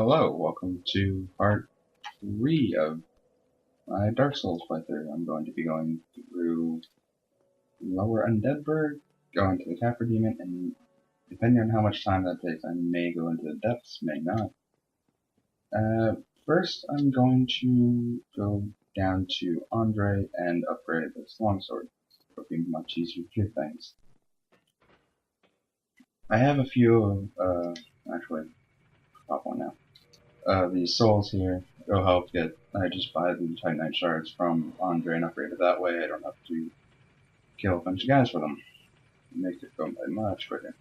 Hello, welcome to part 3 of my Dark Souls playthrough. I'm going to be going through Lower Undeadburg, going to the Capra Demon, and depending on how much time that takes, I may go into the depths, may not. First, I'm going to go down to Andre and upgrade this longsword. It would be much easier to do things. I have a few of, actually, pop one now. These souls here, it'll help get, I just buy the Titanite shards from Andre and upgrade it that way. I don't have to kill a bunch of guys for them. It makes it go by much quicker.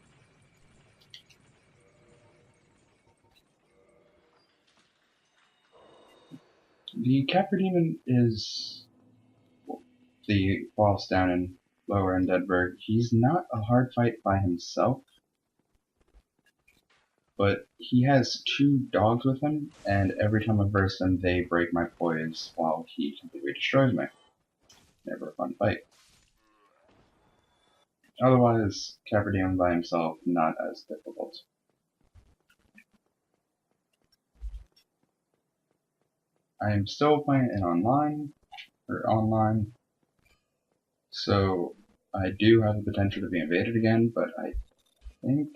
The Capra Demon is the boss down in Lower Undeadburg. He's not a hard fight by himself, but he has two dogs with him, and every time I verse them, they break my poise while he completely destroys me. Never a fun fight. Otherwise, Capra Demon by himself, not as difficult. I am still playing it online, so I do have the potential to be invaded again, but I think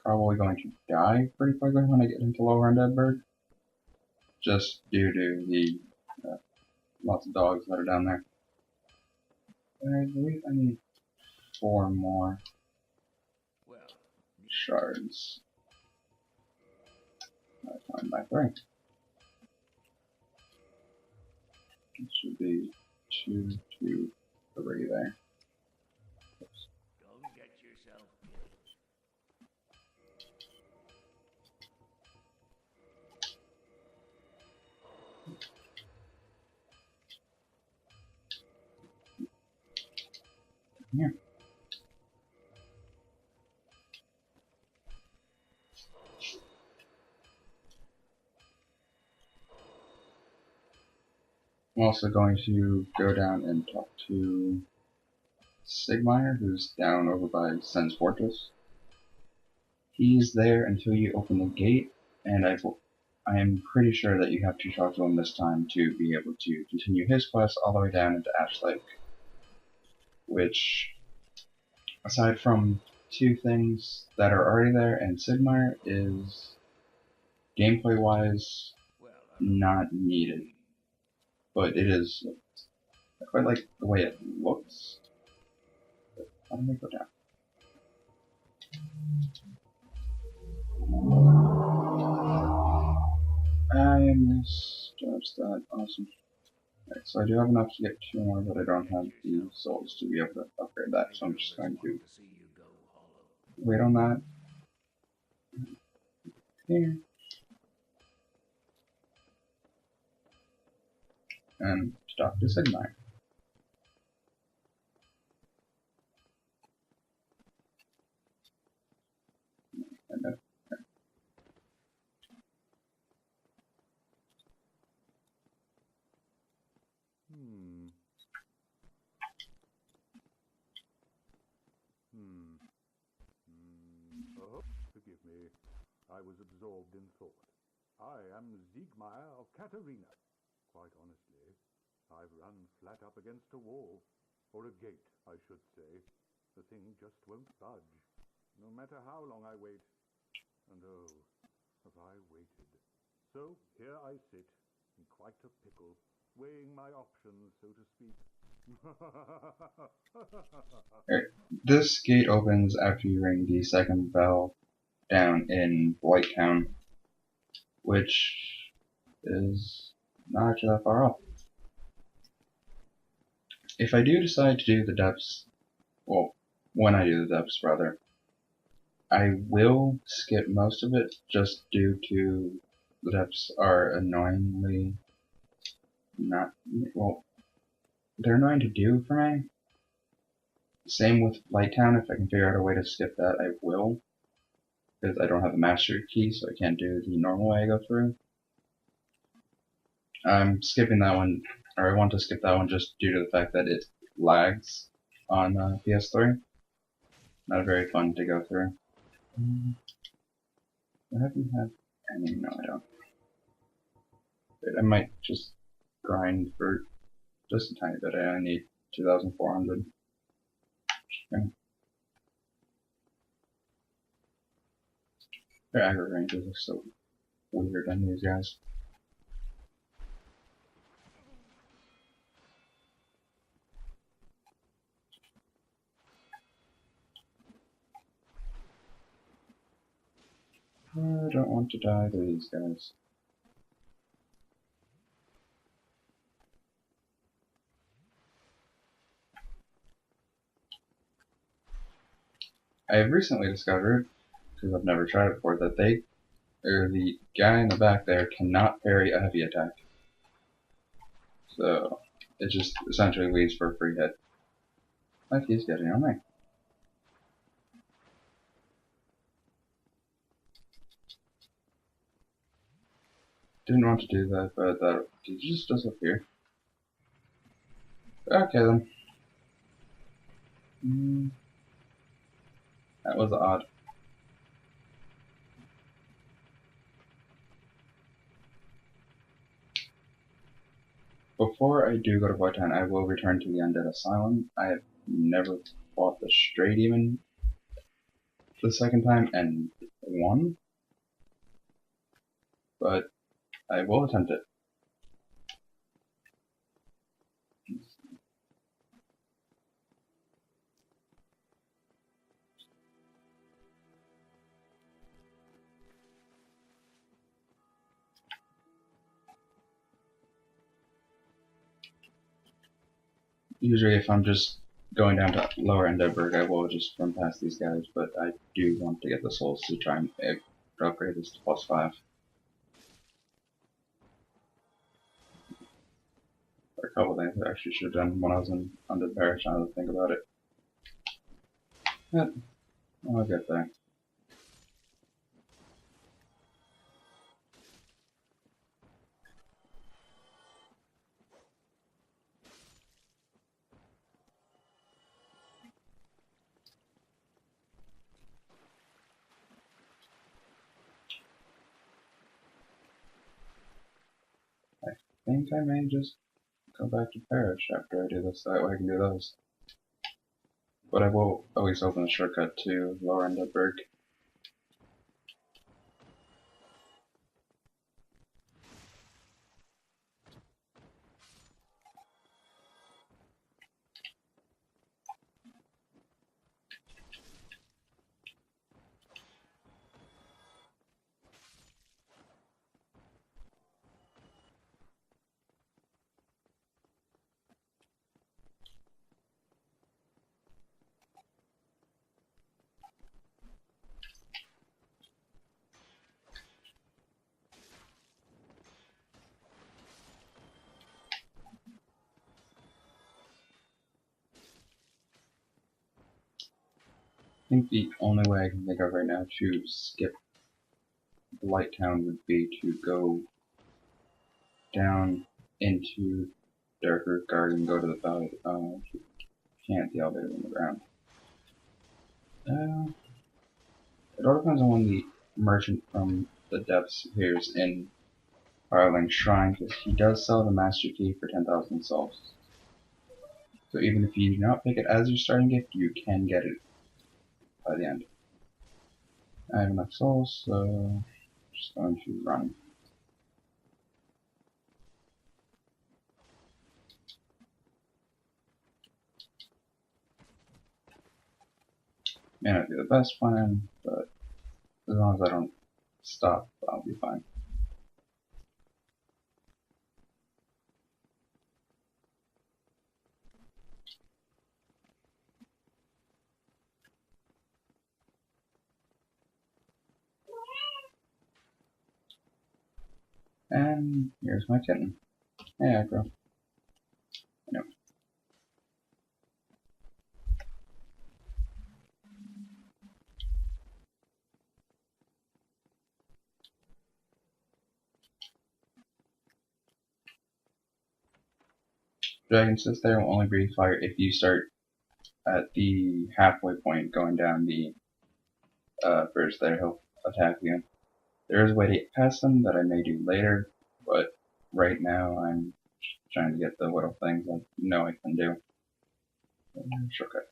probably going to die pretty quickly when I get into Lower Undeadburg, just due to the lots of dogs that are down there. I believe I need 4 more shards. I find my 3. It should be 2, 2, 3 there. Oops. Don't get yourself killed. Here. I'm also going to go down and talk to Sigmire, who's down over by Sen's Fortress. He's there until you open the gate, and I am pretty sure that you have to talk to him this time to be able to continue his quest all the way down into Ash Lake. Which, aside from 2 things that are already there and Sigmire, is gameplay-wise not needed. But it is, I quite like the way it looks. But how do I go down? I misjudged that. Awesome. Right, so I do have enough to get 2 more, but I don't have the souls to be able to upgrade that, so I'm just going to wait on that. Here. And talk to Sigmire. And then, Oh, forgive me. I was absorbed in thought. I am Siegmeyer of Katarina. Quite honestly, I've run flat up against a wall. Or a gate, I should say. The thing just won't budge. No matter how long I wait. And oh, have I waited. So here I sit, in quite a pickle, weighing my options, so to speak. right. This gate opens after you ring the 2nd bell down in White Town, which is not actually that far off. If I do decide to do the depths, well, when I do the depths rather, I will skip most of it just due to the depths are annoyingly not, well, they're annoying to do for me. Same with Light Town. If I can figure out a way to skip that, I will. Because I don't have a master key, so I can't do the normal way I go through. I'm skipping that one, or I want to skip that one just due to the fact that it lags on PS3. Not very fun to go through. What have you had? I mean, no, I don't. I might just grind for just a tiny bit. I only need 2,400. Okay. Their aggro ranges are so weird on these guys. I don't want to die to these guys. I have recently discovered, because I've never tried it before, that the guy in the back there cannot parry a heavy attack. So it just essentially leaves for a free hit. Like he's getting on me. Didn't want to do that, but that he just disappeared. Okay then. That was odd. Before I do go to Voitan, I will return to the Undead Asylum. I have never fought the Stray Demon the second time and won, but I will attempt it. Usually if I'm just going down to lower Endeburg, I will just run past these guys, but I do want to get the souls to try and upgrade this to +5. There are a couple things I actually should have done when I was under the parish, now that I think about it. But I'll get there. I think I may just go back to parish after I do this, that way I can do those. But I will always open the shortcut to lower Endeburg. I think the only way I can think of right now to skip Light Town would be to go down into Darkroot Garden, go to the valley. Can't the elevator on the ground. It all depends on when the merchant from the depths appears in Firelink Shrine, because he does sell the Master Key for 10,000 souls. So even if you do not pick it as your starting gift, you can get it by the end. I have enough souls, so I'm just going to run. May not be the best plan, but as long as I don't stop, I'll be fine. And here's my kitten. Hey, Aggro. No. Dragon says there will only breathe fire if you start at the halfway point going down the bridge there. He'll attack you. There is a way to get past them that I may do later, but right now I'm trying to get the little things I know I can do. Shortcut.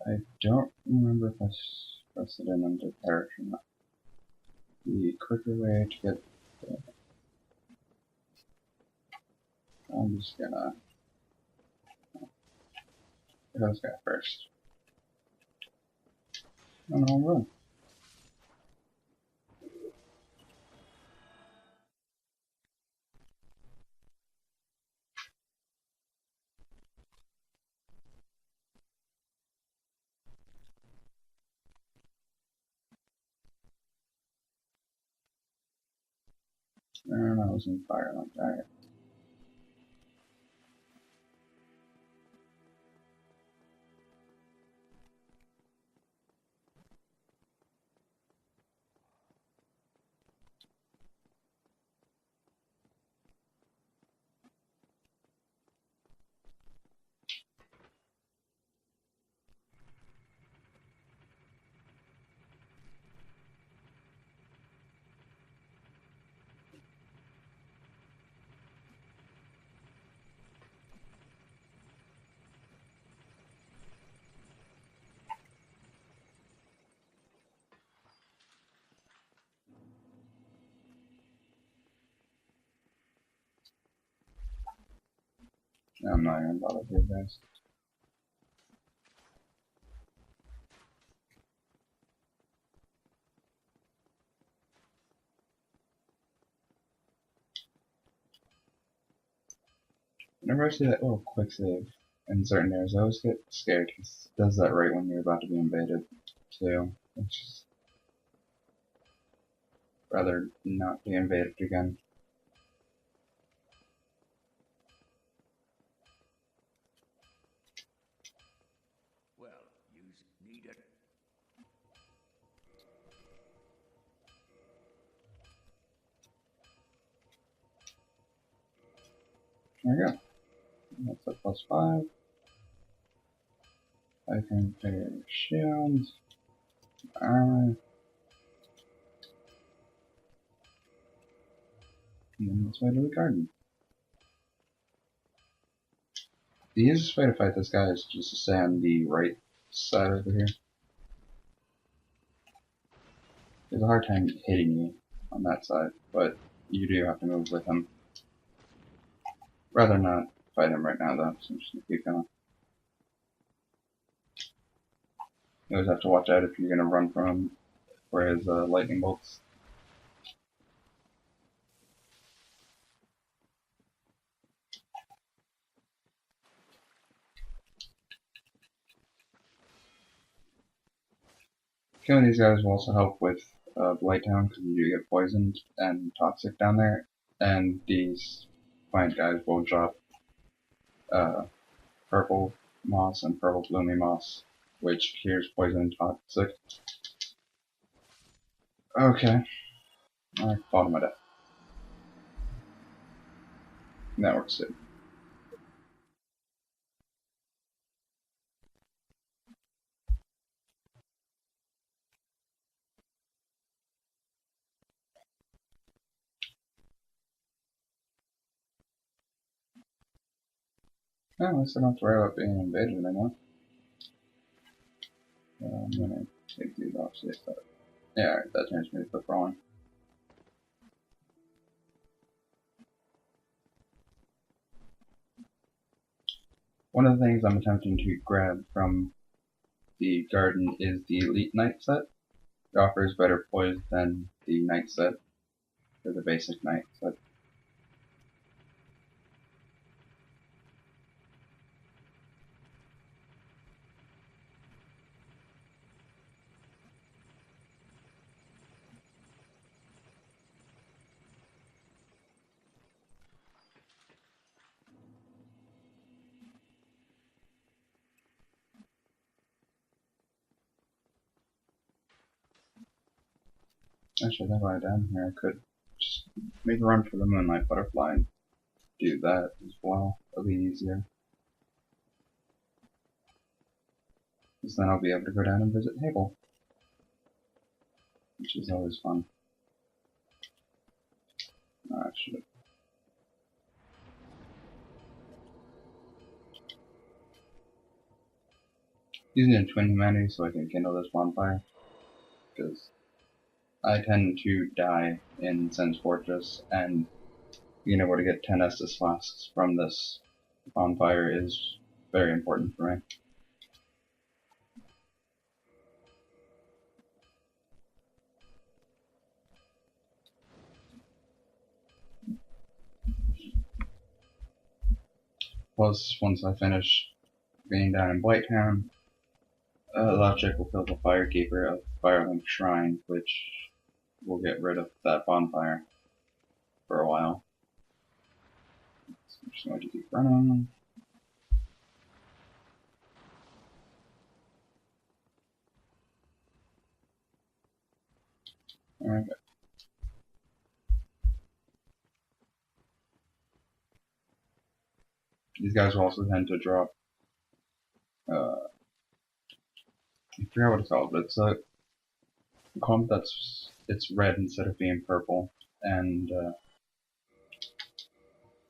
I don't remember if I pressed it in under parish or not. The quicker way to get the, I'm just gonna go this guy first. And I'll run. And I was in fire like that. I'm not even bother with you guys. Whenever I see that little quick save in certain areas, I always get scared because it does that right when you're about to be invaded, too. It's just rather not be invaded again. Well, you need it. There we go. That's a +5. I can figure shields, armor, and then let's way to the garden. The easiest way to fight this guy is just to stay on the right side over here. There's a hard time hitting you on that side, but you do have to move with him. Rather not fight him right now though, so I'm just gonna keep going. You always have to watch out if you're gonna run from him for his lightning bolts. Killing these guys will also help with Blighttown because you do get poisoned and toxic down there, and these plant guys will drop purple moss and purple bloomy moss, which cures poison and toxic. Okay, I fought him to death. That works too. Yeah, at least I don't have to worry about being invaded anymore. I'm gonna take these off, see if that. Yeah, alright, that turns me to the wrong. One of the things I'm attempting to grab from the garden is the Elite Knight set. It offers better poise than the Knight set, or the basic Knight set. Actually, that way down here I could just make a run for the Moonlight Butterfly and do that as well. It'll be easier. Because then I'll be able to go down and visit Hegel, which is always fun. No, I should have. Using a twin humanity so I can kindle this bonfire, because I tend to die in Sen's Fortress, and being able to get 10 Estus flasks from this bonfire is very important for me. Plus, once I finish being down in Blighttown, Logic will kill the Firekeeper of Firelink Shrine, which will get rid of that bonfire for a while. So I'm just going to keep running. Alright. These guys will also tend to drop, I forget what it's called, but it's a comp it's red instead of being purple, and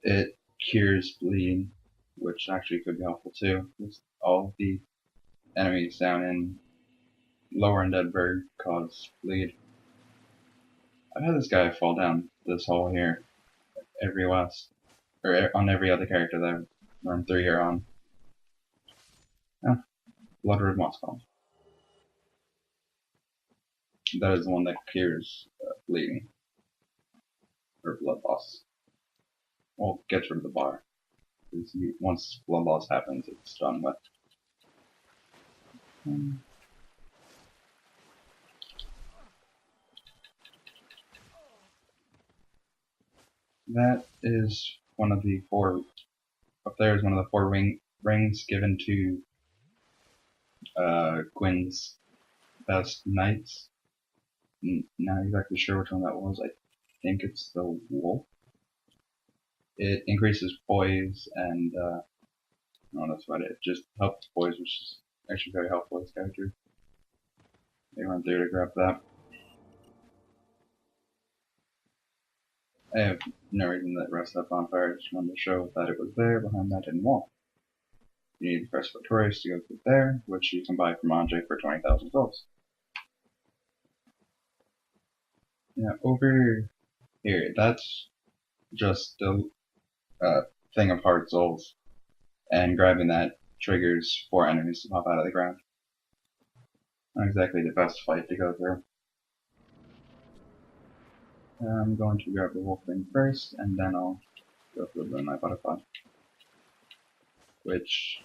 it cures bleeding, which actually could be helpful too, because all the enemies down in lower Undeadburg cause bleed. I've had this guy fall down this hole here on every other character that I've run through here on. Oh, Bloodroot Moss Column. That is the one that cures bleeding. Or blood loss. Well, gets rid of the bar. Once blood loss happens, it's done with. That is one of the four. Up there is one of the four rings given to Gwyn's best knights. Not exactly sure which one that was. I think it's the wolf. It increases poise and no, that's about it. It just helps poise, which is actually very helpful with this character. They run through to grab that. I have no reason that rest of that bonfire. I just wanted to show that it was there behind that hidden wall. You need the Crest Victorious to go through there, which you can buy from Andre for 20,000 gold. Yeah, over here, that's just the thing of hard souls, and grabbing that triggers 4 enemies to pop out of the ground. Not exactly the best fight to go through. I'm going to grab the wolf thing first, and then I'll go for the Moonlight Butterfly. Which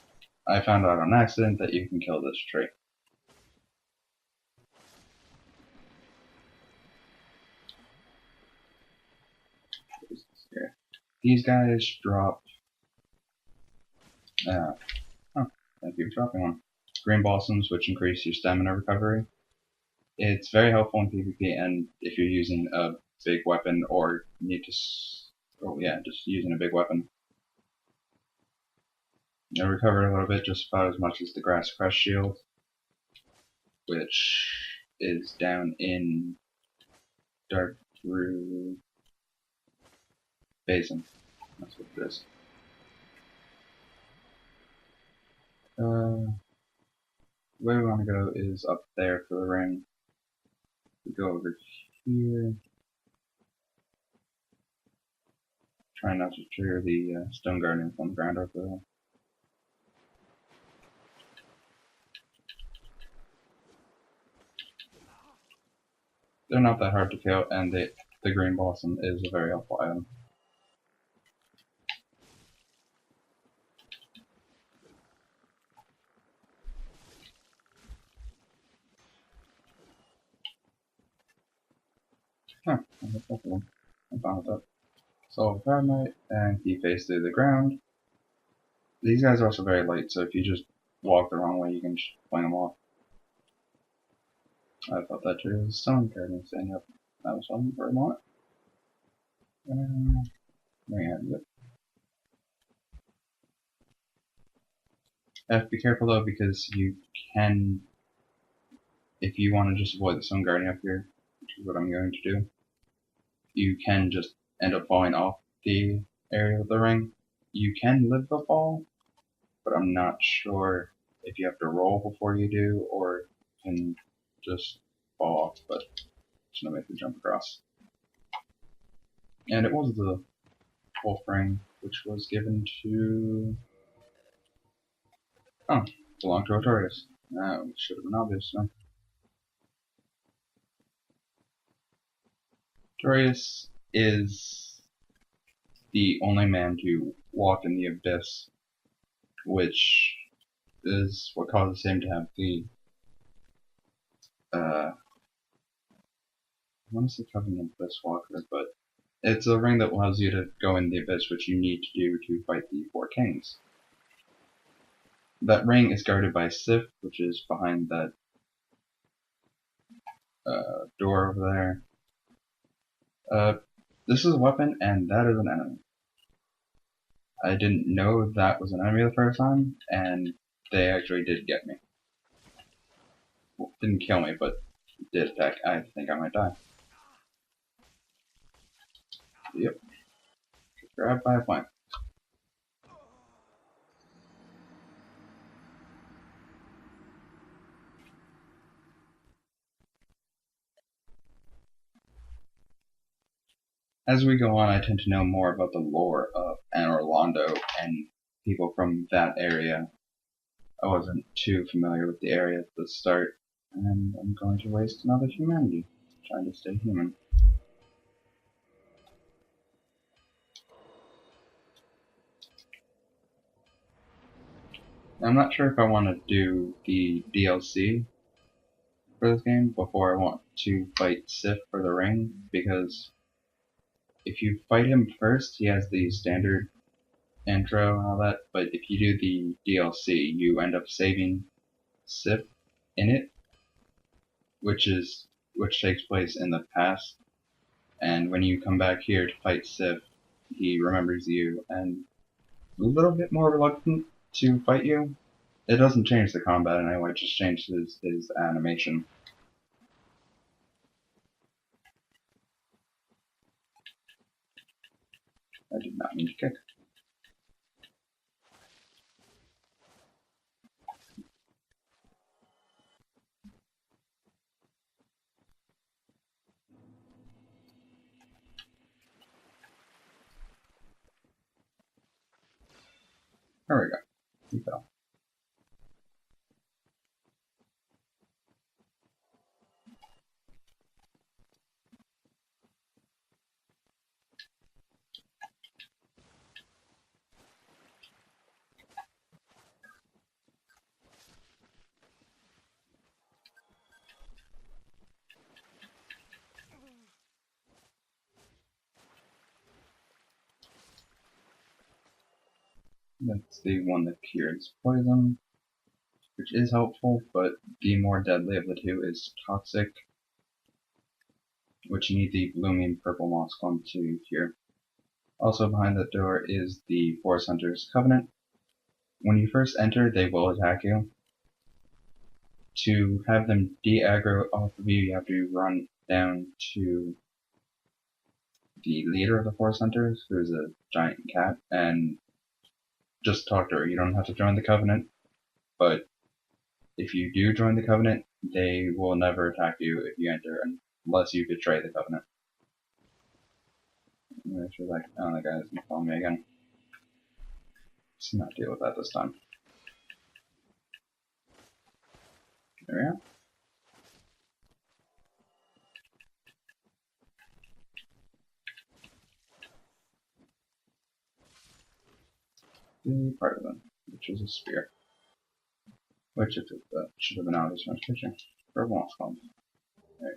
I found out on accident that you can kill this tree. These guys drop. Oh, thank you for dropping one. Green Blossoms, which increase your stamina recovery. It's very helpful in PvP, and if you're using a big weapon or need to. Oh, yeah, just using a big weapon. I recovered a little bit, just about as much as the Grass Crest Shield, which is down in Darkroot Basin. That's what it is. The way we want to go is up there for the ring. We go over here. Try not to trigger the Stone Guardians on the ground over there. They're not that hard to kill, and the Green Blossom is a very helpful item. Huh, that's both of them. I found it up. Solve Crab Knight, and he face through the ground. These guys are also very light, so if you just walk the wrong way, you can just fling them off. I thought that tree was a Stone Guardian, and yep, that was one for a moment. Yeah, yep. Have to be careful though, because you can, if you want to just avoid the Stone Guardian up here, which is what I'm going to do, you can just end up falling off the area of the ring. You can live the fall, but I'm not sure if you have to roll before you do, or can just fall off, but just gonna make the jump across. And it was the wolf ring, which was given to, oh, belonged to Artorias. That should have been obvious, no? Artorias is the only man to walk in the abyss, which is what causes him to have the, I want to say Covenant Abyss Walker, but it's a ring that allows you to go in the abyss, which you need to do to fight the Four Kings. That ring is guarded by Sif, which is behind that door over there. This is a weapon, and that is an enemy. I didn't know that was an enemy the first time, and they actually did get me. Well, didn't kill me, but did attack. I think I might die. Yep. Grabbed by a plant. As we go on, I tend to know more about the lore of Anor Londo and people from that area. I wasn't too familiar with the area at the start, and I'm going to waste another humanity trying to stay human. I'm not sure if I want to do the DLC for this game before I want to fight Sif for the ring, because if you fight him first, he has the standard intro and all that, but if you do the DLC, you end up saving Sif in it, which takes place in the past, and when you come back here to fight Sif, he remembers you and a little bit more reluctant to fight you. It doesn't change the combat in any way, it just changes his animation. I did not mean to kick. There we go. He fell. That's the one that cures poison, which is helpful, but the more deadly of the two is toxic, which you need the blooming purple moss clump to cure. Also behind that door is the Forest Hunter's Covenant. When you first enter, they will attack you. To have them de-aggro off of you, you have to run down to the leader of the Forest Hunters, who is a giant cat, and just talk to her. You don't have to join the Covenant, but if you do join the Covenant, they will never attack you if you enter, unless you betray the Covenant. She's like, oh, that guy's gonna follow me again. Let's not deal with that this time. There we go. The part of them, which is a spear. Which if it should have been out of this much picture. For a moss clump. Right.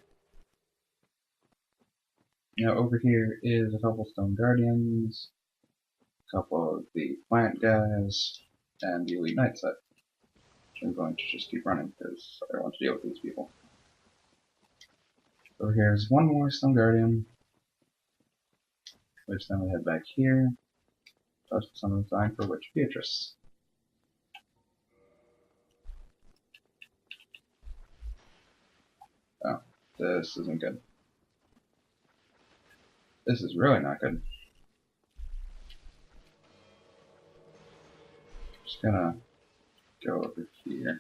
Now over here is a couple Stone Guardians, a couple of the plant guys, and the Elite Knight set. Which I'm going to just keep running because I don't want to deal with these people. Over here is one more Stone Guardian. which then we head back here. Touch summon sign for Witch Beatrice. Oh, this isn't good. This is really not good. Just gonna go over here.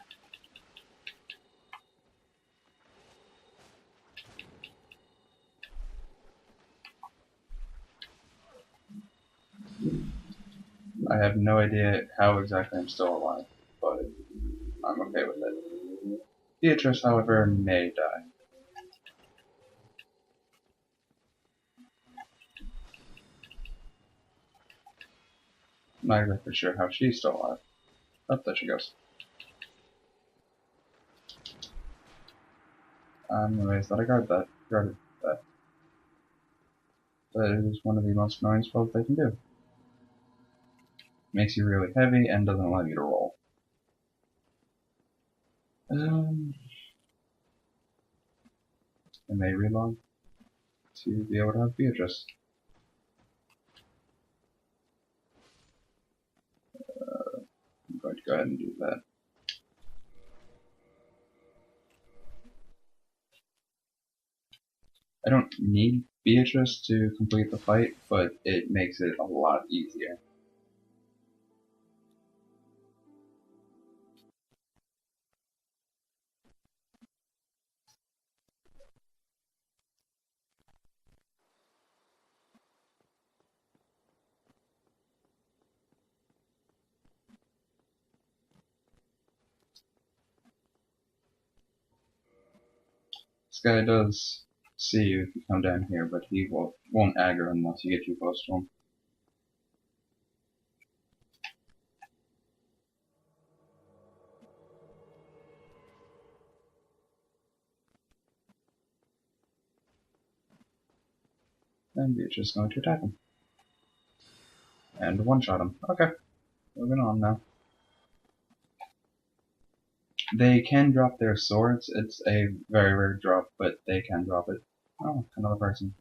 I have no idea how exactly I'm still alive, but I'm okay with it. Beatrice, however, may die. Not exactly sure how she's still alive. Oh, there she goes. I'm amazed that I guarded that. That is one of the most annoying spells they can do. Makes you really heavy and doesn't allow you to roll. I may relog to be able to have Beatrice. I'm going to go ahead and do that. I don't need Beatrice to complete the fight, but it makes it a lot easier. This guy does see you if you come down here, but he won't aggro unless you get too close to him. And Beatrice is going to attack him. And one-shot him. Okay, moving on now. They can drop their swords. It's a very rare drop, but they can drop it. Oh, another person.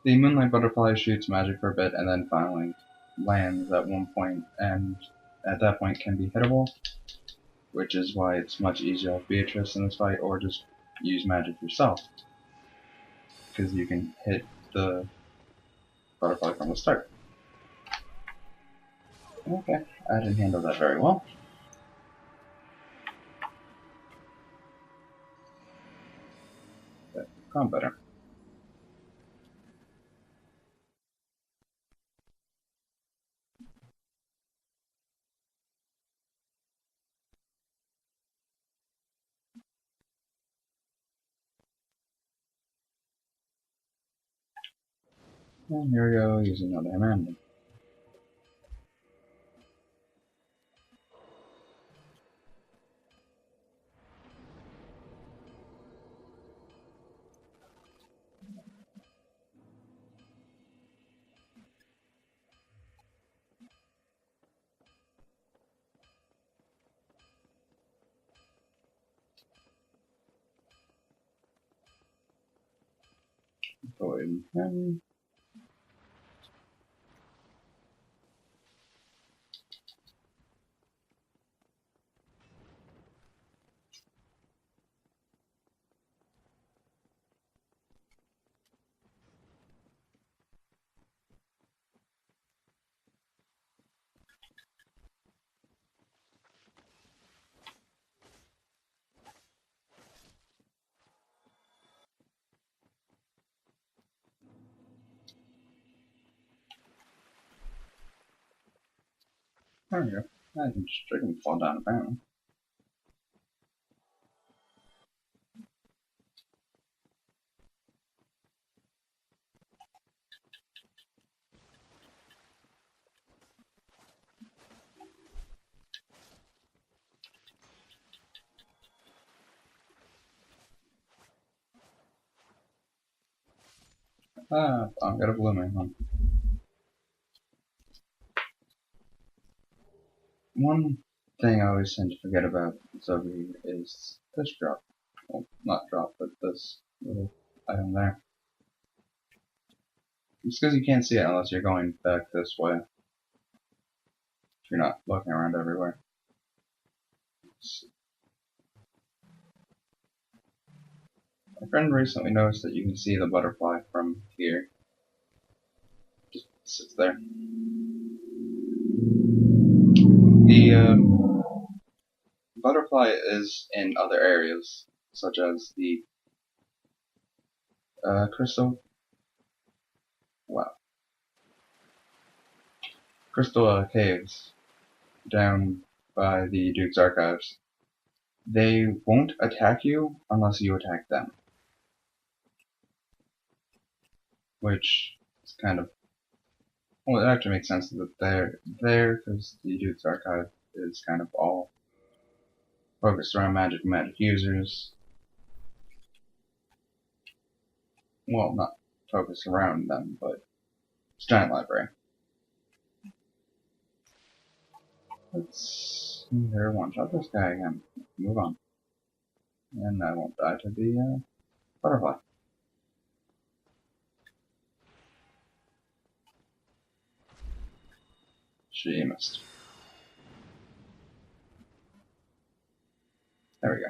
The Moonlight Butterfly shoots magic for a bit and then finally lands at one point, and at that point can be hittable, which is why it's much easier to have Beatrice in this fight, or just use magic yourself, because you can hit the butterfly from the start. Okay, I didn't handle that very well. But gone better. And here we go, using another command. Void him. There we go. I can just fall down apparently. Ah, I've got a blooming one. One thing I always tend to forget about over here is this drop. Well, not drop, but this little item there. It's because you can't see it unless you're going back this way. If you're not looking around everywhere. My friend recently noticed that you can see the butterfly from here. Just sits there. The butterfly is in other areas, such as the crystal. Wow. Crystal caves down by the Duke's Archives. They won't attack you unless you attack them. Which is kind of, well, it actually makes sense that they're there because the Duke's Archive is kind of all focused around magic and magic users. Well, not focused around them, but it's a giant library. Let's here, one shot this guy again. Move on. And I won't die to the butterfly. She missed. There we go.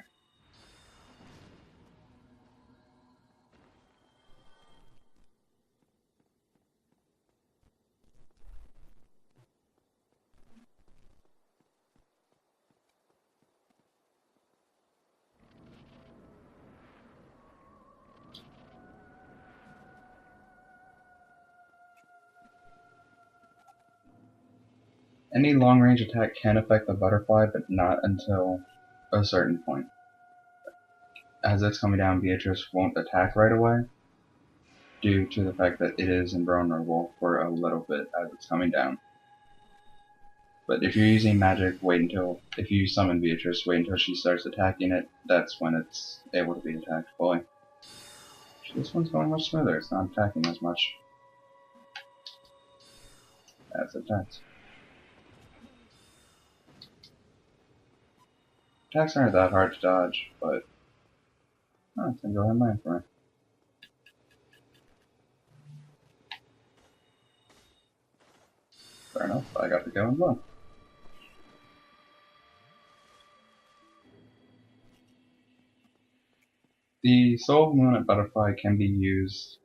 Any long-range attack can affect the butterfly, but not until a certain point. As it's coming down, Beatrice won't attack right away, due to the fact that it is invulnerable for a little bit as it's coming down. But if you're using magic, if you summon Beatrice, wait until she starts attacking it, that's when it's able to be attacked fully. This one's going much smoother, it's not attacking as much as it attacks. Attacks aren't that hard to dodge, but oh, it's gonna go ahead and land for me. Fair enough, I got the kill as well. The Soul of Moonlight Butterfly can be used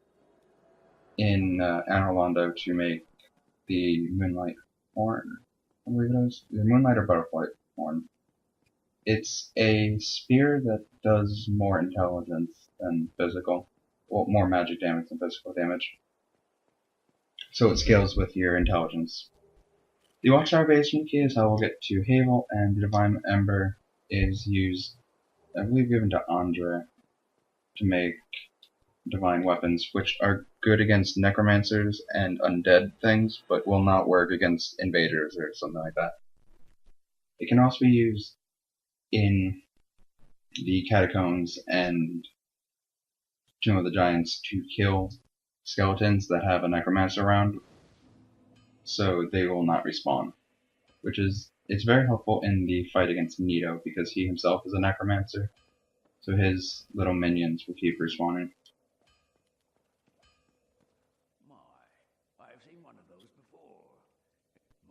in Anor Londo to make the Moonlight Horn. I believe it is. The Moonlight or Butterfly Horn. It's a spear that does more intelligence than physical. Well, more magic damage than physical damage. So it scales with your intelligence. The Watchtower Basement Key is how we'll get to Havel, and the Divine Ember is used, I believe, given to Andre to make divine weapons, which are good against necromancers and undead things, but will not work against invaders or something like that. It can also be used in the catacombs and Tomb of the Giants to kill skeletons that have a necromancer around, so they will not respawn. It's very helpful in the fight against Nito because he himself is a necromancer, so his little minions will keep respawning. I've seen one of those before.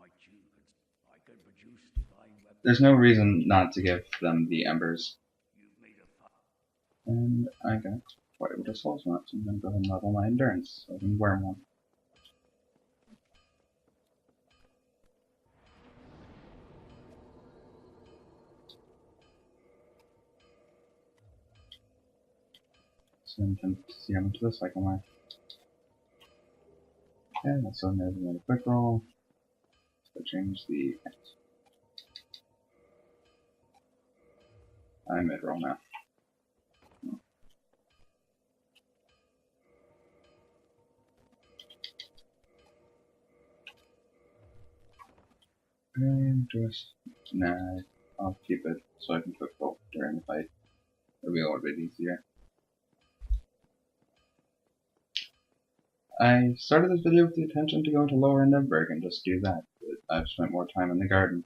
I could produce divine weapons. There's no reason not to give them the embers. You've made a And I got quite a bit of soul smarts, so I'm going to go ahead and level my endurance so I can wear one. So I'm tempted to see how much of this I can wear. Okay, that's so maybe made a quick roll. So change the I mid roll now. And just nah, I'll keep it so I can quick roll during the fight. It'll be a little bit easier. I started this video with the intention to go into Lower Endenburg and just do that, but I've spent more time in the garden.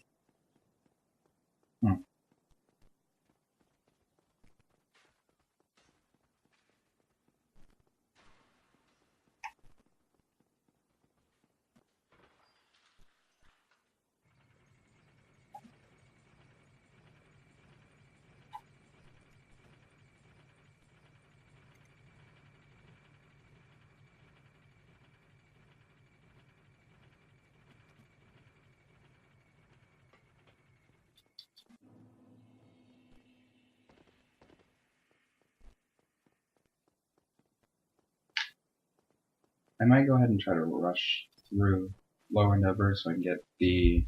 I might go ahead and try to rush through Lower Endenburg so I can get the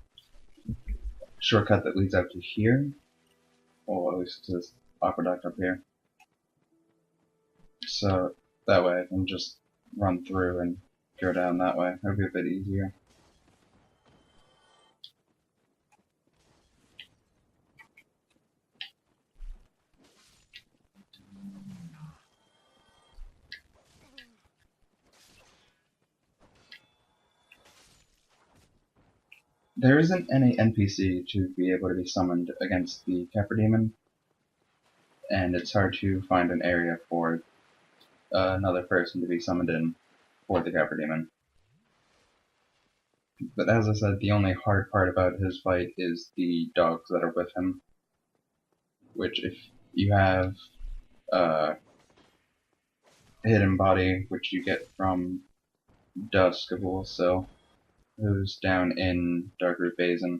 shortcut that leads out to here. Well, at least to this aqueduct up here. So that way I can just run through and go down that way. That'll be a bit easier. There isn't any NPC to be able to be summoned against the Kefir Demon, and it's hard to find an area for another person to be summoned in for the Kefir Demon. But as I said, the only hard part about his fight is the dogs that are with him, which if you have Hidden Body, which you get from Dusk of Ulsil, who's down in Darkroot Basin,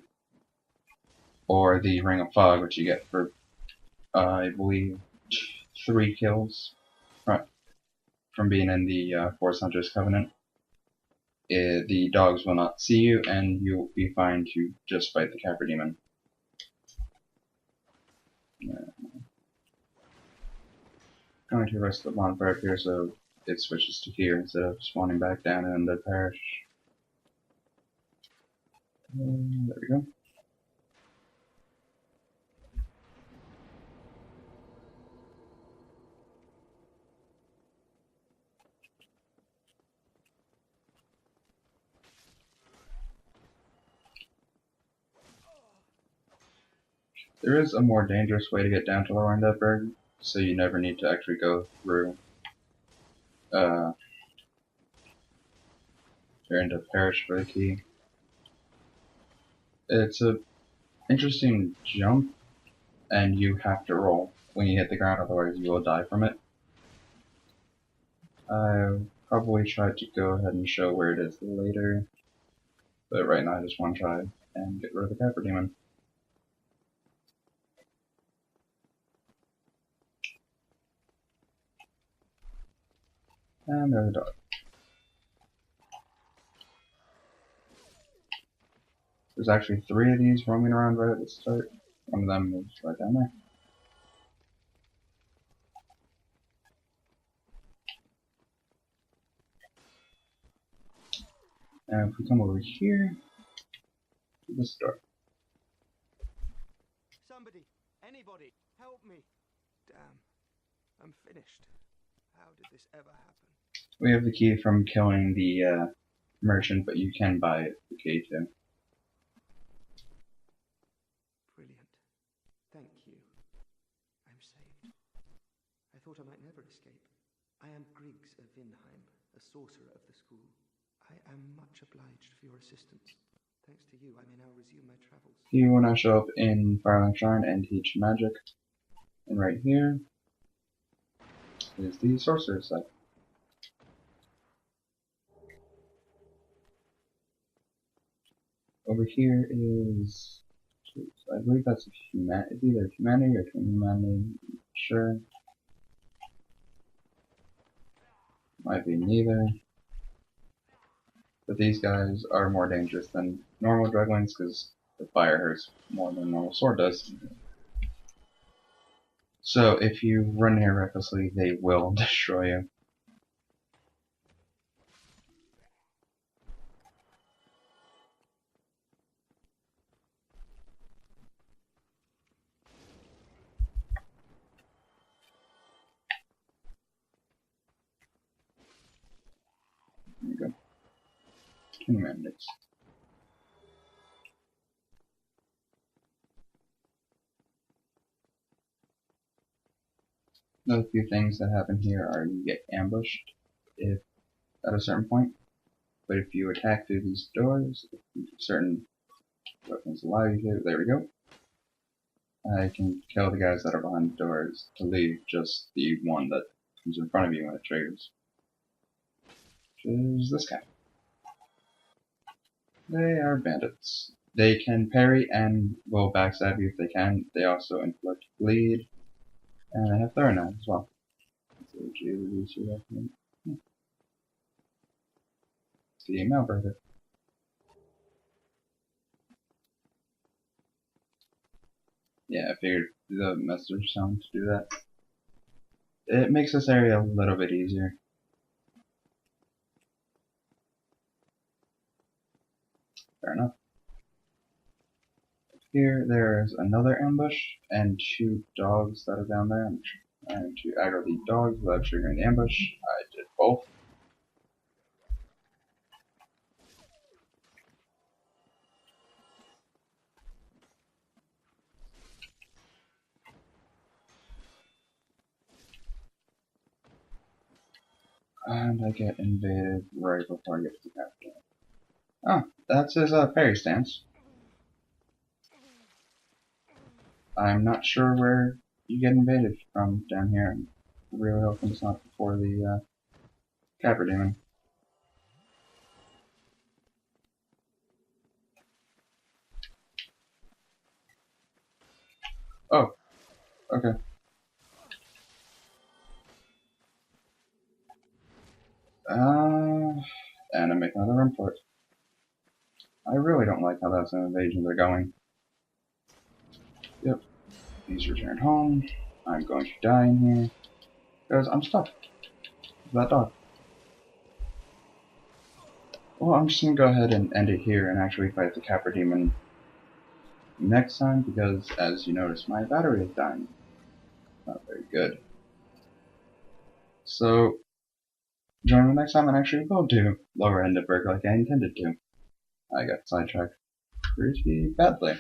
or the Ring of Fog, which you get for, I believe, 3 kills from being in the Force Hunters Covenant. The dogs will not see you, and you'll be fine to just fight the Kefir Demon. Going to rest the bonfire up here so it switches to here instead of spawning back down in the parish. There we go. There is a more dangerous way to get down to Lower Endenburg, so you never need to actually go through you're into parish for the key. It's a interesting jump, and you have to roll when you hit the ground, otherwise you will die from it. I'll probably try to go ahead and show where it is later, but right now I just want to try and get rid of the Kefir Demon. And there's a dog. There's actually 3 of these roaming around right at the start. One of them is right down there. And if we come over here to this door. Somebody, anybody, help me. Damn, I'm finished. How did this ever happen? We have the key from killing the merchant, but you can buy the key too. Brilliant. Thank you. I'm saved. I thought I might never escape. I am Griggs of Vinheim, a sorcerer of the school. I am much obliged for your assistance. Thanks to you, I may now resume my travels. You will now show up in Firelight Shrine and teach magic. And right here is the sorcerer's set. Over here is, I believe that's it's either humanity or twin humanity, sure. Might be neither. But these guys are more dangerous than normal druglings because the fire hurts more than a normal sword does. So if you run here recklessly, they will destroy you. 20 minutes. Another few things that happen here are you get ambushed if at a certain point, but if you attack through these doors, certain weapons allow you to. There we go. I can kill the guys that are behind the doors to leave just the one that comes in front of you when it triggers. Which is this guy. They are bandits. They can parry and will backstab you if they can. They also inflict bleed. And they have throw knives as well. The email burger. Yeah, I figured the message sound to do that. It makes this area a little bit easier. Fair enough. Here, there's another ambush and 2 dogs that are down there. I'm trying to aggro the dogs without triggering the ambush. I did both. And I get invaded right before I get to the capital. Oh, that's his parry stance. I'm not sure where you get invaded from down here. I'm really hoping it's not before the Capra Demon. Oh, okay. And I make another run for it. I really don't like how that's an invasion they're going. Yep. He's returned home. I'm going to die in here. Because I'm stuck with that dog. Well, I'm just going to go ahead and end it here and actually fight the Capra Demon next time, because as you notice, my battery is dying. Not very good. So, join me next time and actually will do lower end of Berg like I intended to. I got sidetracked pretty badly.